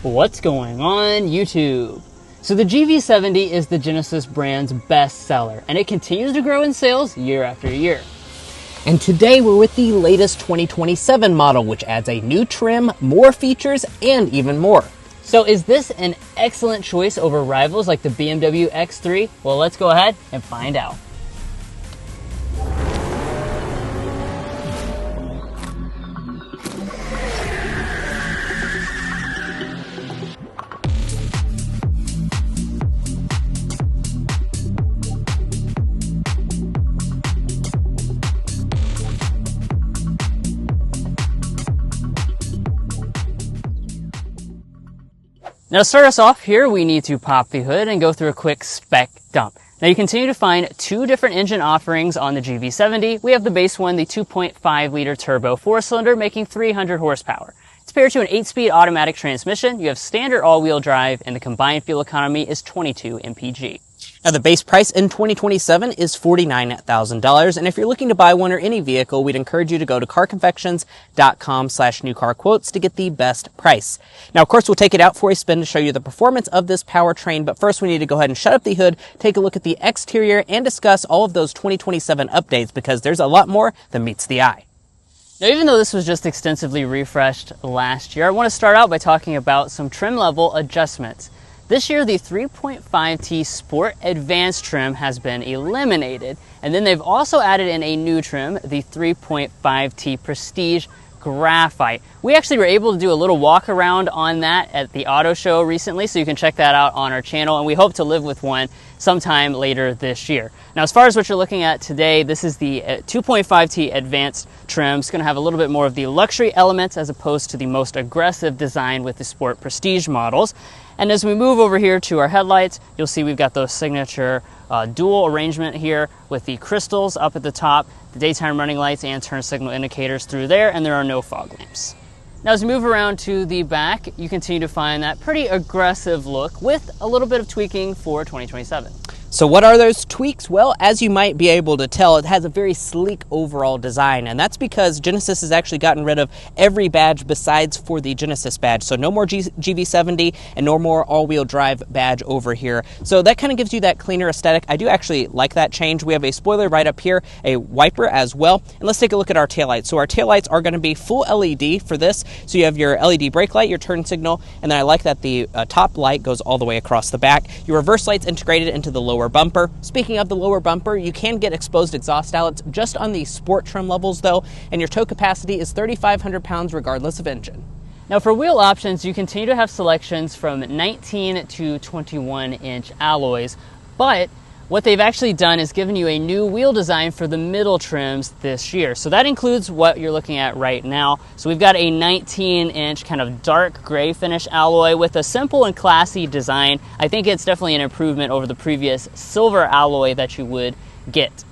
What's going on YouTube? So the GV70 is the Genesis brand's best seller, and it continues to grow in sales year after year. And today we're with the latest 2027 model, which adds a new trim, more features, and even more. So is this an excellent choice over rivals like the BMW X3? Well, let's go ahead and find out. Now to start us off here, we need to pop the hood and go through a quick spec dump. Now you continue to find two different engine offerings on the GV70. We have the base one, the 2.5 liter turbo 4-cylinder making 300 horsepower. It's paired to an 8-speed automatic transmission. You have standard all-wheel drive, and the combined fuel economy is 22 mpg. Now the base price in 2027 is $49,000, and if you're looking to buy one or any vehicle, we'd encourage you to go to carconfections.com/newcarquotes to get the best price. Now of course we'll take it out for a spin to show you the performance of this powertrain, but first we need to go ahead and shut up the hood, take a look at the exterior, and discuss all of those 2027 updates because there's a lot more than meets the eye. Now, even though this was just extensively refreshed last year, I want to start out by talking about some trim level adjustments. This year, the 3.5T Sport Advanced trim has been eliminated, and then they've also added in a new trim, the 3.5T Prestige Graphite. We actually were able to do a little walk around on that at the auto show recently, so you can check that out on our channel, and we hope to live with one sometime later this year. Now, as far as what you're looking at today, this is the 2.5T Advanced trim. It's going to have a little bit more of the luxury elements as opposed to the most aggressive design with the Sport Prestige models. And as we move over here to our headlights, you'll see we've got those signature dual arrangement here with the crystals up at the top, the daytime running lights and turn signal indicators through there, and there are no fog lamps. Now as we move around to the back, you continue to find that pretty aggressive look with a little bit of tweaking for 2027. So what are those tweaks? Well, as you might be able to tell, it has a very sleek overall design, and that's because Genesis has actually gotten rid of every badge besides for the Genesis badge. So no more GV70 and no more all-wheel drive badge over here. So that kind of gives you that cleaner aesthetic. I do actually like that change. We have a spoiler right up here, a wiper as well. And let's take a look at our taillights. So our taillights are going to be full LED for this. So you have your LED brake light, your turn signal, and then I like that the top light goes all the way across the back. Your reverse light's integrated into the lower bumper. Speaking of the lower bumper, you can get exposed exhaust outlets just on the sport trim levels though, and your tow capacity is 3,500 pounds regardless of engine. Now for wheel options, you continue to have selections from 19 to 21 inch alloys, but what they've actually done is given you a new wheel design for the middle trims this year. So that includes what you're looking at right now. So we've got a 19-inch kind of dark gray finish alloy with a simple and classy design. I think it's definitely an improvement over the previous silver alloy that you would get.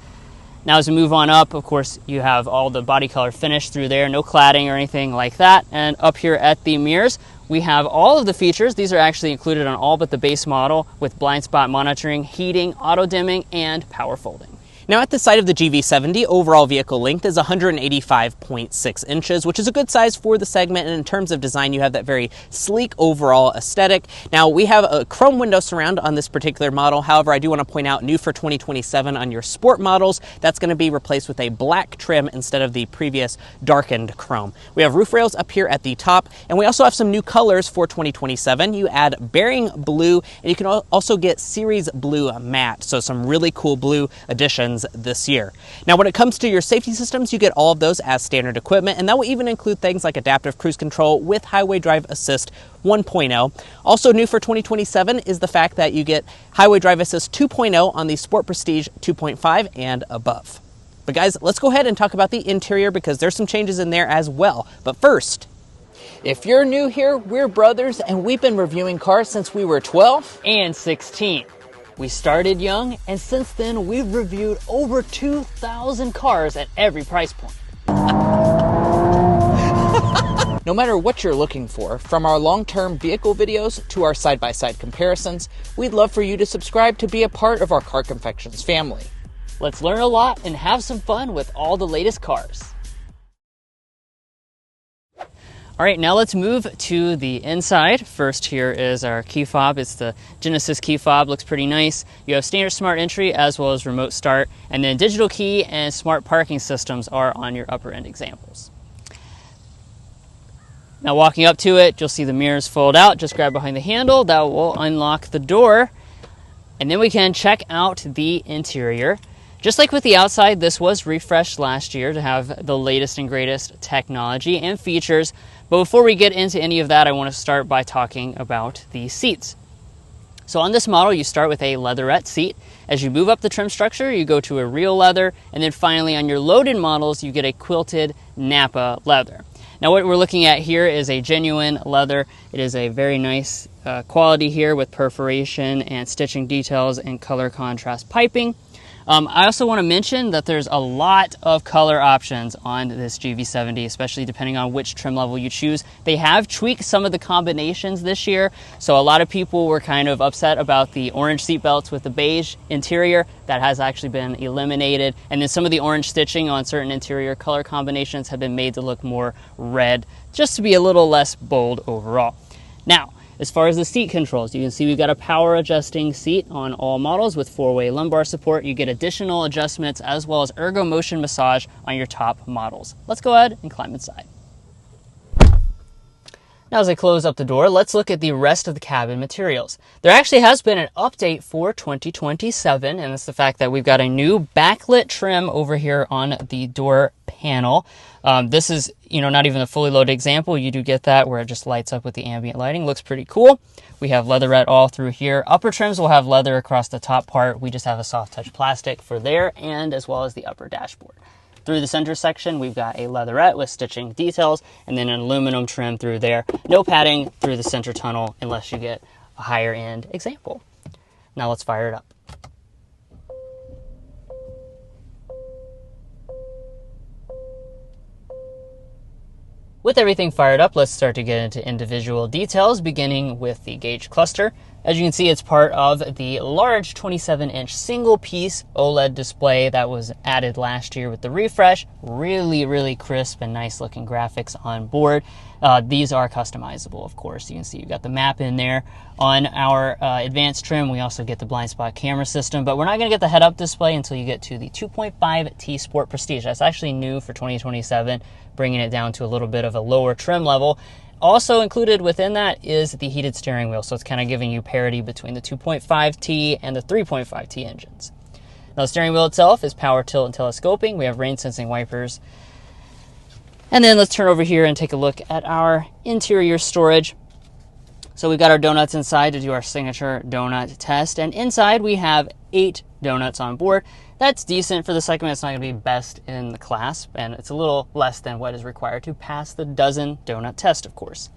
Now as we move on up, of course, you have all the body color finish through there, no cladding or anything like that. And up here at the mirrors, we have all of the features. These are actually included on all but the base model with blind spot monitoring, heating, auto dimming, and power folding. Now at the side of the GV70, overall vehicle length is 185.6 inches, which is a good size for the segment, and in terms of design, you have that very sleek overall aesthetic. Now we have a chrome window surround on this particular model. However, I do want to point out, new for 2027 on your sport models, that's going to be replaced with a black trim instead of the previous darkened chrome. We have roof rails up here at the top, and we also have some new colors for 2027. You add bearing blue, and you can also get series blue matte, so some really cool blue additions this year. Now when it comes to your safety systems, you get all of those as standard equipment, and that will even include things like adaptive cruise control with highway drive assist 1.0. Also new for 2027 is the fact that you get highway drive assist 2.0 on the Sport Prestige 2.5 and above. But guys, let's go ahead and talk about the interior because there's some changes in there as well. But first, if you're new here, we're brothers and we've been reviewing cars since we were 12 and 16. We started young, and since then, we've reviewed over 2,000 cars at every price point. No matter what you're looking for, from our long-term vehicle videos to our side-by-side comparisons, we'd love for you to subscribe to be a part of our Car Confections family. Let's learn a lot and have some fun with all the latest cars. All right, now let's move to the inside. First here is our key fob. It's the Genesis key fob, looks pretty nice. You have standard smart entry as well as remote start, and then digital key and smart parking systems are on your upper end examples. Now walking up to it, you'll see the mirrors fold out. Just grab behind the handle, that will unlock the door. And then we can check out the interior. Just like with the outside, this was refreshed last year to have the latest and greatest technology and features. But before we get into any of that, I want to start by talking about the seats. So on this model, you start with a leatherette seat. As you move up the trim structure, you go to a real leather. And then finally on your loaded models, you get a quilted Napa leather. Now what we're looking at here is a genuine leather. It is a very nice quality here with perforation and stitching details and color contrast piping. I also want to mention that there's a lot of color options on this GV70, especially depending on which trim level you choose. They have tweaked some of the combinations this year, so a lot of people were kind of upset about the orange seat belts with the beige interior. That has actually been eliminated, and then some of the orange stitching on certain interior color combinations have been made to look more red, just to be a little less bold overall. Now, as far as the seat controls, you can see we've got a power adjusting seat on all models with 4-way lumbar support. You get additional adjustments as well as ergo motion massage on your top models. Let's go ahead and climb inside. Now as I close up the door, let's look at the rest of the cabin materials. There actually has been an update for 2027, and it's the fact that we've got a new backlit trim over here on the door panel. This is, not even a fully loaded example. You do get that where it just lights up with the ambient lighting. Looks pretty cool. We have leatherette all through here. Upper trims will have leather across the top part. We just have a soft touch plastic for there and as well as the upper dashboard. Through the center section, we've got a leatherette with stitching details and then an aluminum trim through there. No padding through the center tunnel unless you get a higher end example. Now let's fire it up. With everything fired up, let's start to get into individual details, beginning with the gauge cluster. As you can see, it's part of the large 27-inch single-piece OLED display that was added last year with the refresh. Really crisp and nice-looking graphics on board. These are customizable, of course. You can see you've got the map in there. On our advanced trim, we also get the blind spot camera system, but we're not going to get the head-up display until you get to the 2.5T Sport Prestige. That's actually new for 2027, bringing it down to a little bit of a lower trim level. Also included within that is the heated steering wheel, so it's kind of giving you parity between the 2.5T and the 3.5T engines. Now the steering wheel itself is power tilt and telescoping. We have rain sensing wipers. And then let's turn over here and take a look at our interior storage. So we've got our donuts inside to do our signature donut test, and inside we have 8 donuts on board. That's decent for the segment. It's not going to be best in the class, and it's a little less than what is required to pass the dozen donut test, of course.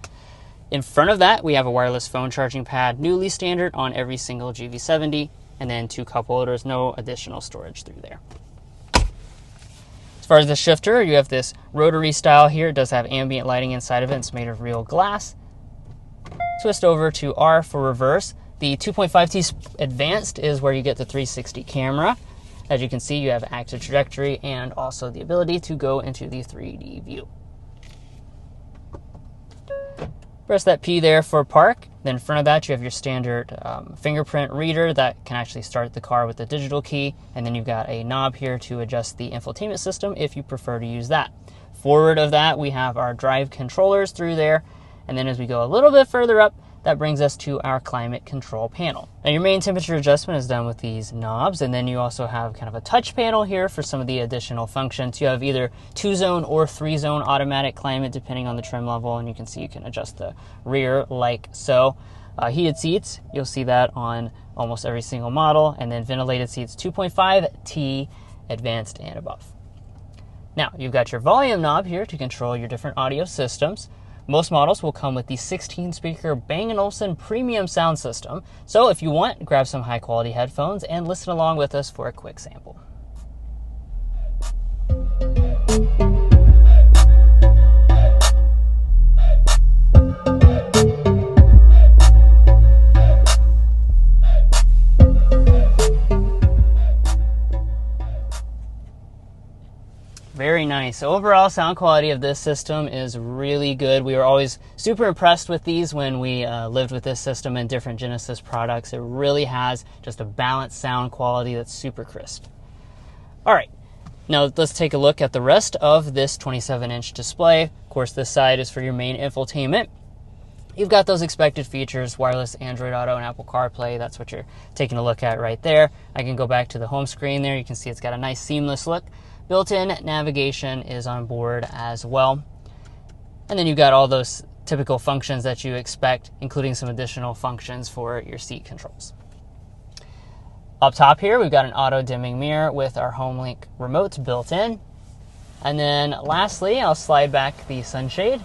In front of that, we have a wireless phone charging pad, newly standard on every single GV70, and then 2 cup holders, no additional storage through there. As far as the shifter, you have this rotary style here. It does have ambient lighting inside of it. It's made of real glass. Twist over to R for reverse. The 2.5T Advanced is where you get the 360 camera. As you can see, you have active trajectory and also the ability to go into the 3D view. Press that P there for park. Then in front of that, you have your standard fingerprint reader that can actually start the car with the digital key. And then you've got a knob here to adjust the infotainment system if you prefer to use that. Forward of that, we have our drive controllers through there. And then as we go a little bit further up, that brings us to our climate control panel. Now your main temperature adjustment is done with these knobs, and then you also have kind of a touch panel here for some of the additional functions. You have either 2-zone or 3-zone automatic climate depending on the trim level, and you can see you can adjust the rear like so. Heated seats, you'll see that on almost every single model, and then ventilated seats 2.5T Advanced and above. Now you've got your volume knob here to control your different audio systems. Most models will come with the 16-speaker Bang & Olufsen premium sound system. So if you want, grab some high-quality headphones and listen along with us for a quick sample. Very nice. nice. Overall sound quality of this system is really good. We were always super impressed with these when we lived with this system in different Genesis products. It really has just a balanced sound quality that's super crisp. All right, now let's take a look at the rest of this 27-inch display. Of course, this side is for your main infotainment. You've got those expected features, wireless Android Auto and Apple CarPlay. That's what you're taking a look at right there. I can go back to the home screen there. You can see it's got a nice seamless look. Built-in navigation is on board as well. And then you've got all those typical functions that you expect, including some additional functions for your seat controls. Up top here, we've got an auto-dimming mirror with our HomeLink remote built in. And then lastly, I'll slide back the sunshade.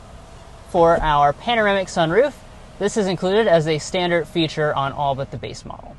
For our panoramic sunroof, this is included as a standard feature on all but the base model.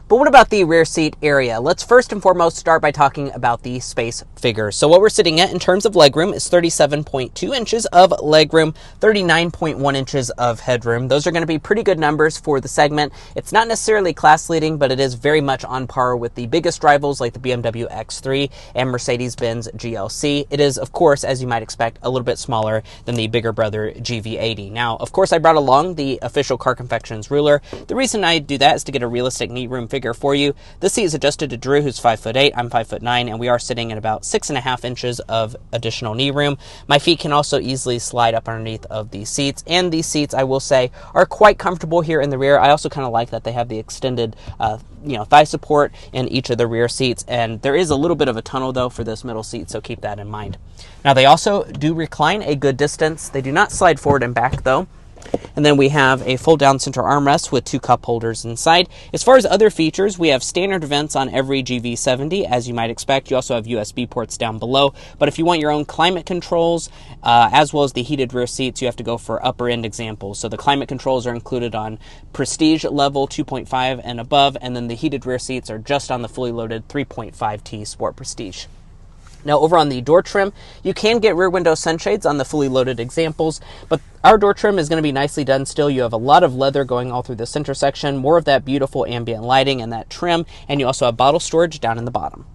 But what about the rear seat area? Let's first and foremost start by talking about the space figures. So what we're sitting at in terms of legroom is 37.2 inches of legroom, 39.1 inches of headroom. Those are going to be pretty good numbers for the segment. It's not necessarily class leading, but it is very much on par with the biggest rivals like the BMW X3 and Mercedes-Benz GLC. It is, of course, as you might expect, a little bit smaller than the bigger brother GV80. Now, of course, I brought along the official Car Confections ruler. The reason I do that is to get a realistic knee room figure for you. This seat is adjusted to Drew, who's 5'8", I'm 5'9", and we are sitting at about 6.5 inches of additional knee room. My feet can also easily slide up underneath of these seats, and these seats, I will say, are quite comfortable here in the rear. I also kind of like that they have the extended thigh support in each of the rear seats, and there is a little bit of a tunnel though for this middle seat, so keep that in mind. Now they also do recline a good distance. They do not slide forward and back though. And then we have a fold-down center armrest with 2 cup holders inside. As far as other features, we have standard vents on every GV70, as you might expect. You also have USB ports down below. But if you want your own climate controls, as well as the heated rear seats, you have to go for upper-end examples. So the climate controls are included on Prestige level 2.5 and above, and then the heated rear seats are just on the fully loaded 3.5T Sport Prestige. Now, over on the door trim, you can get rear window sunshades on the fully loaded examples, but our door trim is going to be nicely done still. You have a lot of leather going all through the center section, more of that beautiful ambient lighting and that trim, and you also have bottle storage down in the bottom.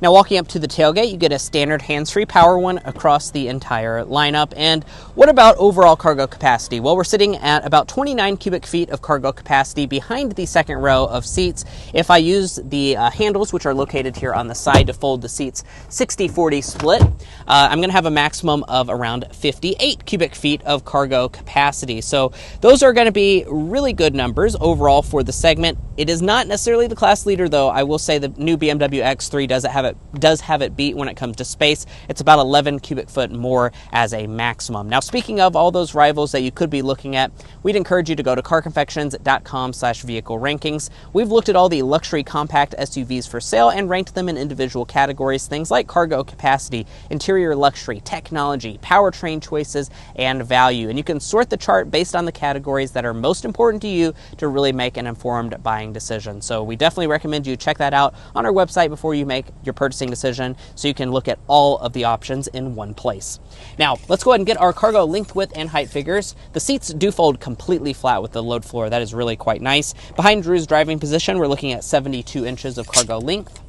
Now, walking up to the tailgate, you get a standard hands-free power one across the entire lineup. And what about overall cargo capacity? Well, we're sitting at about 29 cubic feet of cargo capacity behind the second row of seats. If I use the handles, which are located here on the side to fold the seats 60-40 split, I'm going to have a maximum of around 58 cubic feet of cargo capacity. So those are going to be really good numbers overall for the segment. It is not necessarily the class leader, though. I will say the new BMW X3 does have it beat when it comes to space. It's about 11 cubic foot more as a maximum. Now, speaking of all those rivals that you could be looking at, we'd encourage you to go to carconfections.com/vehicle rankings. We've looked at all the luxury compact SUVs for sale and ranked them in individual categories, things like cargo capacity, interior luxury, technology, powertrain choices, and value. And you can sort the chart based on the categories that are most important to you to really make an informed buying decision. So we definitely recommend you check that out on our website before you make your purchasing decision, so you can look at all of the options in one place. Now, let's go ahead and get our cargo length, width, and height figures. The seats do fold completely flat with the load floor. That is really quite nice. Behind Drew's driving position, we're looking at 72 inches of cargo length.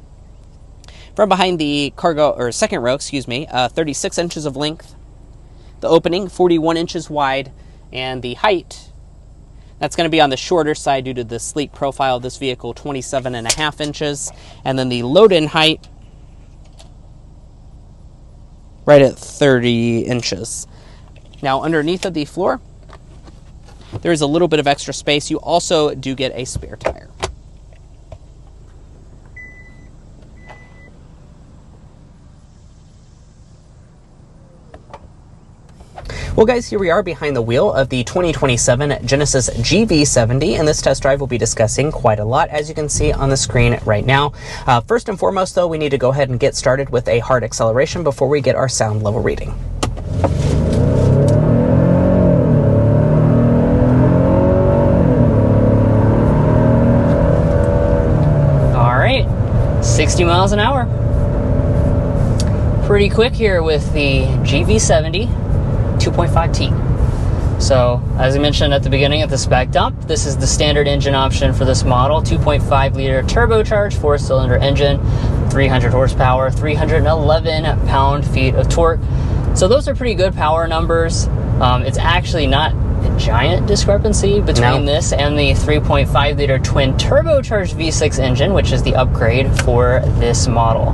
From behind the second row, 36 inches of length. The opening, 41 inches wide, and the height, that's going to be on the shorter side due to the sleek profile of this vehicle, 27.5 inches. And then the load-in height, right at 30 inches. Now, underneath of the floor, there is a little bit of extra space. You also do get a spare tire. Well, guys, here we are behind the wheel of the 2027 Genesis GV70, and this test drive will be discussing quite a lot, as you can see on the screen right now. First and foremost, though, we need to go ahead and get started with a hard acceleration before we get our sound level reading. All right, 60 miles an hour. Pretty quick here with the GV70. 2.5T. So, as I mentioned at the beginning of the spec dump, this is the standard engine option for this model. 2.5 liter turbocharged 4-cylinder engine, 300 horsepower, 311 pound-feet of torque. So those are pretty good power numbers. It's actually not a giant discrepancy between this and the 3.5 liter twin turbocharged V6 engine, which is the upgrade for this model.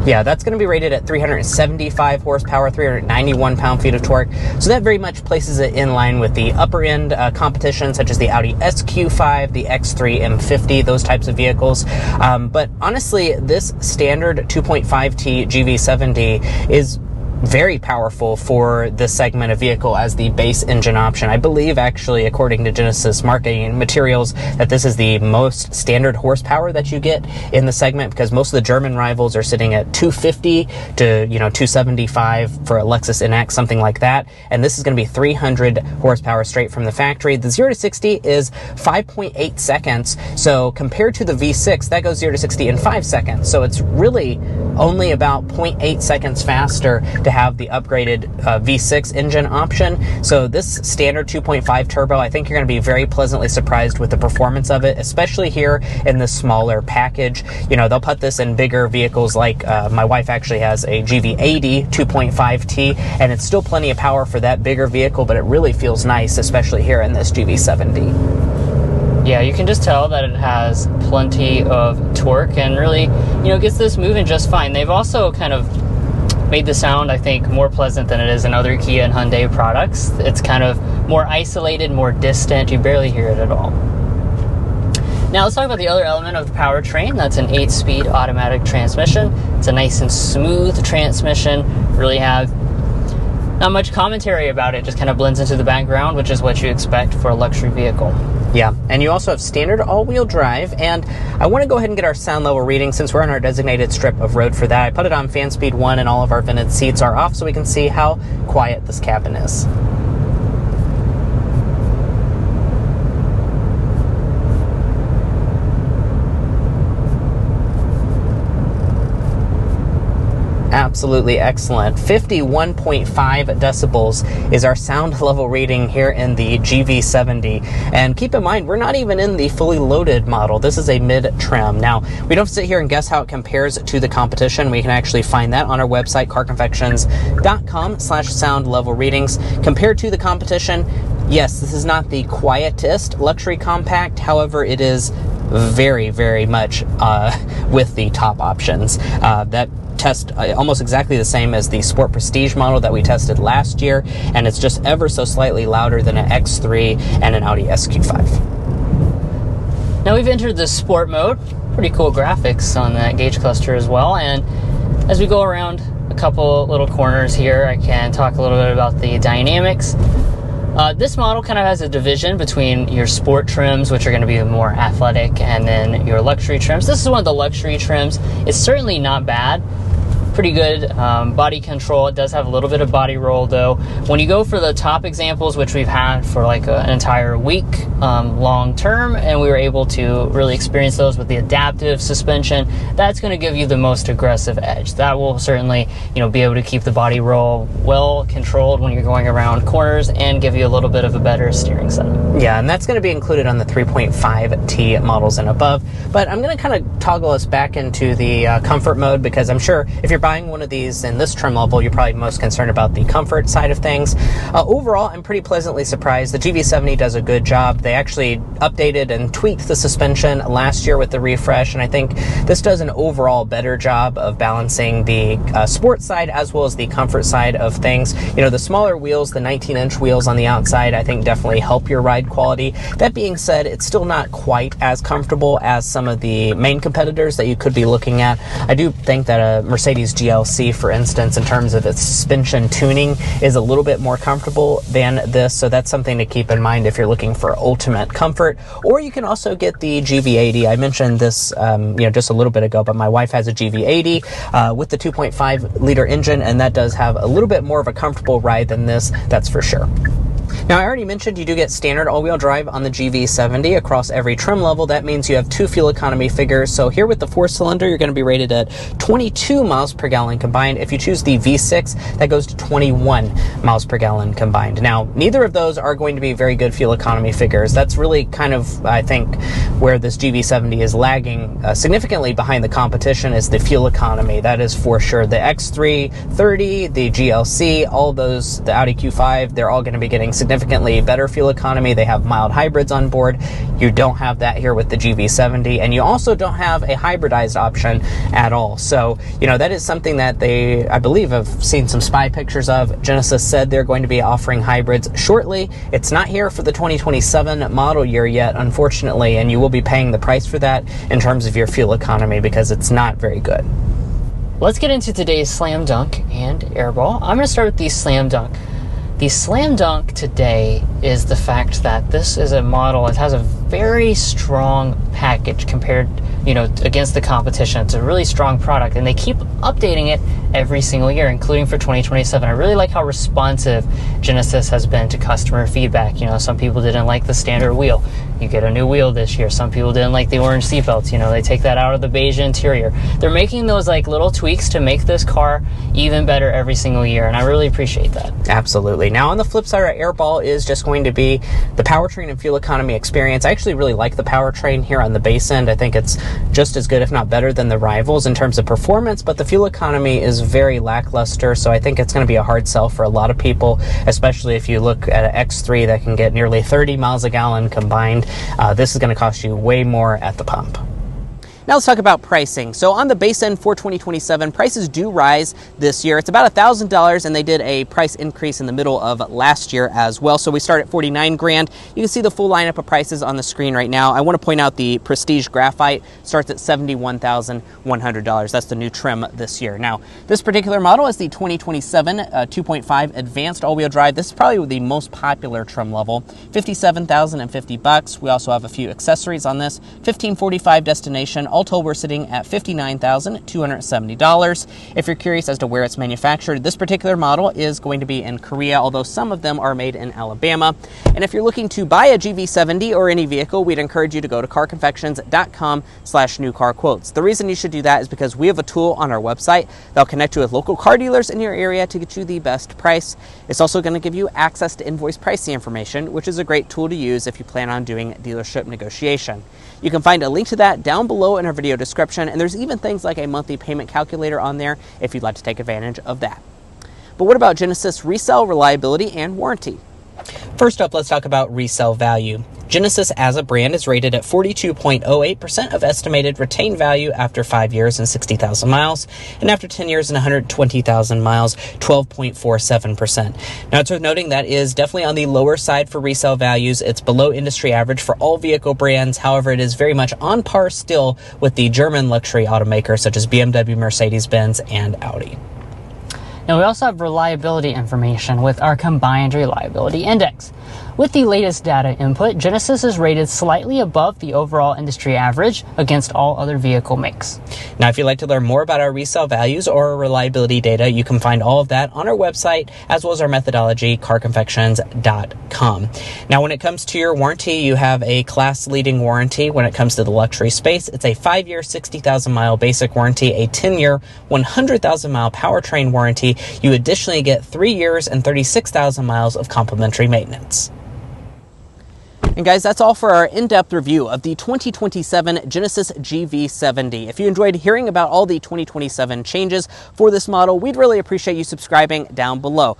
Yeah, that's going to be rated at 375 horsepower, 391 pound-feet of torque. So that very much places it in line with the upper-end competition, such as the Audi SQ5, the X3 M50, those types of vehicles. But honestly, this standard 2.5T GV70 is very powerful for this segment of vehicle as the base engine option. I believe, actually, according to Genesis marketing materials, that this is the most standard horsepower that you get in the segment, because most of the German rivals are sitting at 250 to 275 for a Lexus NX, something like that. And this is going to be 300 horsepower straight from the factory. The 0 to 60 is 5.8 seconds. So compared to the V6, that goes 0 to 60 in 5 seconds. So it's really only about 0.8 seconds faster to have the upgraded V6 engine option. So this standard 2.5 turbo, I think you're going to be very pleasantly surprised with the performance of it, especially here in the smaller package. They'll put this in bigger vehicles, like my wife actually has a GV80 2.5T, and it's still plenty of power for that bigger vehicle, but it really feels nice, especially here in this GV70. Yeah, you can just tell that it has plenty of torque and really, gets this moving just fine. They've also kind of made the sound, I think, more pleasant than it is in other Kia and Hyundai products. It's kind of more isolated, more distant. You barely hear it at all. Now let's talk about the other element of the powertrain. That's an 8-speed automatic transmission. It's a nice and smooth transmission. Really have not much commentary about it. Just kind of blends into the background, which is what you expect for a luxury vehicle. Yeah, and you also have standard all-wheel drive, and I want to go ahead and get our sound level reading since we're on our designated strip of road for that. I put it on fan speed 1, and all of our vented seats are off so we can see how quiet this cabin is. Absolutely excellent. 51.5 decibels is our sound level reading here in the GV70. And keep in mind, we're not even in the fully loaded model. This is a mid-trim. Now, we don't sit here and guess how it compares to the competition. We can actually find that on our website, carconfections.com/sound level readings. Compared to the competition, yes, this is not the quietest luxury compact. However, it is very, very much with the top options. That test almost exactly the same as the Sport Prestige model that we tested last year, and it's just ever so slightly louder than an X3 and an Audi SQ5. Now we've entered the sport mode. Pretty cool graphics on that gauge cluster as well, and as we go around a couple little corners here, I can talk a little bit about the dynamics. This model kind of has a division between your sport trims, which are going to be more athletic, and then your luxury trims. This is one of the luxury trims. It's certainly not bad. Pretty good body control. It does have a little bit of body roll, though. When you go for the top examples, which we've had for like an entire week long term, and we were able to really experience those with the adaptive suspension, that's going to give you the most aggressive edge. That will certainly, be able to keep the body roll well controlled when you're going around corners and give you a little bit of a better steering setup. Yeah, and that's going to be included on the 3.5T models and above. But I'm going to kind of toggle us back into the comfort mode, because I'm sure if you're buying one of these in this trim level, you're probably most concerned about the comfort side of things. Overall, I'm pretty pleasantly surprised. The GV70 does a good job. They actually updated and tweaked the suspension last year with the refresh, and I think this does an overall better job of balancing the sport side as well as the comfort side of things. The smaller wheels, the 19-inch wheels on the outside, I think definitely help your ride quality. That being said, it's still not quite as comfortable as some of the main competitors that you could be looking at. I do think that a Mercedes GLC, for instance, in terms of its suspension tuning, is a little bit more comfortable than this, so that's something to keep in mind if you're looking for ultimate comfort. Or you can also get the GV80. I mentioned this just a little bit ago, but my wife has a GV80 with the 2.5 liter engine, and that does have a little bit more of a comfortable ride than this, that's for sure. Now, I already mentioned you do get standard all-wheel drive on the GV70 across every trim level. That means you have 2 fuel economy figures. So here with the 4-cylinder, you're going to be rated at 22 miles per gallon combined. If you choose the V6, that goes to 21 miles per gallon combined. Now, neither of those are going to be very good fuel economy figures. That's really kind of, I think, where this GV70 is lagging significantly behind the competition is the fuel economy. That is for sure. The X330, the GLC, all those, the Audi Q5, they're all going to be getting significantly better fuel economy. They have mild hybrids on board. You don't have that here with the GV70, and you also don't have a hybridized option at all. So, you know, that is something that they, I believe, have seen some spy pictures of. Genesis said they're going to be offering hybrids shortly. It's not here for the 2027 model year yet, unfortunately, and you will be paying the price for that in terms of your fuel economy because it's not very good. Let's get into today's slam dunk and airball. I'm going to start with the slam dunk. The slam dunk today is the fact that this is a model that has a very strong package compared, you know, against the competition. It's a really strong product, and they keep updating it every single year, including for 2027. I really like how responsive Genesis has been to customer feedback. You know, some people didn't like the standard wheel. You get a new wheel this year. Some people didn't like the orange seatbelts. You know, they take that out of the beige interior. They're making those like little tweaks to make this car even better every single year, and I really appreciate that. Absolutely. Now, on the flip side, our airball is just going to be the powertrain and fuel economy experience. I actually really like the powertrain here on the base end. I think it's just as good, if not better, than the rivals in terms of performance, but the fuel economy is very lackluster, so I think it's going to be a hard sell for a lot of people, especially if you look at an X3 that can get nearly 30 miles a gallon combined. This is going to cost you way more at the pump. Now let's talk about pricing. So on the base end for 2027, prices do rise this year. It's about $1,000, and they did a price increase in the middle of last year as well. So we start at $49,000. You can see the full lineup of prices on the screen right now. I want to point out the Prestige Graphite starts at $71,100. That's the new trim this year. Now, this particular model is the 2027 2.5 Advanced All-Wheel Drive. This is probably the most popular trim level. $57,050. We also have a few accessories on this. $1,545 destination. All told, we're sitting at $59,270. If you're curious as to where it's manufactured, this particular model is going to be in Korea, although some of them are made in Alabama. And if you're looking to buy a GV70 or any vehicle, we'd encourage you to go to carconfections.com/newcarquotes. The reason you should do that is because we have a tool on our website that'll connect you with local car dealers in your area to get you the best price. It's also going to give you access to invoice pricing information, which is a great tool to use if you plan on doing dealership negotiation. You can find a link to that down below in our video description, and there's even things like a monthly payment calculator on there if you'd like to take advantage of that. But what about Genesis resale reliability and warranty? First up, let's talk about resale value. Genesis as a brand is rated at 42.08% of estimated retained value after 5 years and 60,000 miles, and after 10 years and 120,000 miles, 12.47%. Now, it's worth noting that is definitely on the lower side for resale values. It's below industry average for all vehicle brands. However, it is very much on par still with the German luxury automakers such as BMW, Mercedes-Benz, and Audi. Now we also have reliability information with our combined reliability index. With the latest data input, Genesis is rated slightly above the overall industry average against all other vehicle makes. Now, if you'd like to learn more about our resale values or our reliability data, you can find all of that on our website, as well as our methodology, carconfections.com. Now, when it comes to your warranty, you have a class-leading warranty. When it comes to the luxury space, it's a 5-year, 60,000-mile basic warranty, a 10-year, 100,000-mile powertrain warranty. You additionally get 3 years and 36,000 miles of complimentary maintenance. And guys, that's all for our in-depth review of the 2027 Genesis GV70. If you enjoyed hearing about all the 2027 changes for this model, we'd really appreciate you subscribing down below.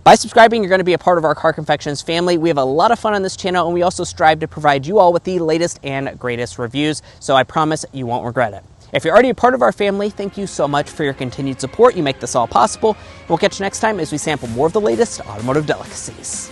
By subscribing, you're going to be a part of our Car Confections family. We have a lot of fun on this channel, and we also strive to provide you all with the latest and greatest reviews, so I promise you won't regret it. If you're already a part of our family, thank you so much for your continued support. You make this all possible. We'll catch you next time as we sample more of the latest automotive delicacies.